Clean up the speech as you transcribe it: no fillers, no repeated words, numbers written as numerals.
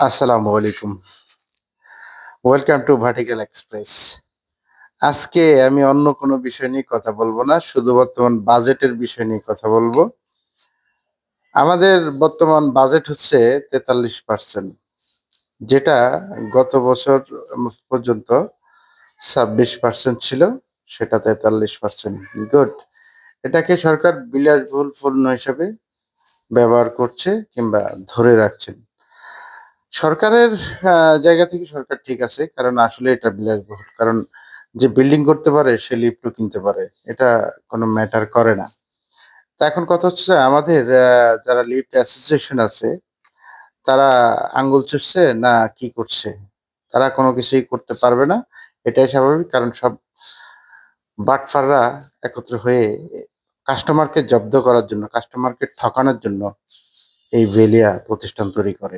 আসসালামু আলাইকুম। Welcome to vertical express. আজকে আমি অন্য কোনো বিষয় নিয়ে কথা বলব না। শুধু বর্তমান বাজেটের বিষয় নিয়ে কথা বলব। আমাদের বর্তমান বাজেট হচ্ছে ৪৩%, যেটা গত বছর পর্যন্ত ২৬% ছিল, সেটা ৪৩%। গুড। এটাকে সরকার বিলাসবহুল পণ্য হিসেবে ব্যবহার করছে কিংবা ধরে রাখছেন। সরকারের জায়গা থেকে সরকার ঠিক আছে। কারণ আসলে এটা বিলাসবহুল। কারণ যে বিল্ডিং করতে পারে সে লিফটও কিনতে পারে। এটা কোনো ম্যাটার করে না। তো এখন কথা হচ্ছে আমাদের যারা লিফট অ্যাসোসিয়েশন আছে তারা আঙ্গুল চুষছে না কি করছে? তারা কোনো কিছুই করতে পারবে না। এটাই স্বাভাবিক। কারণ সব বাটপাররা একত্র হয়ে কাস্টমারকে জব্দ করার জন্য, কাস্টমারকে ঠকানোর জন্য এই ভেলিয়া প্রতিষ্ঠান তৈরি করে।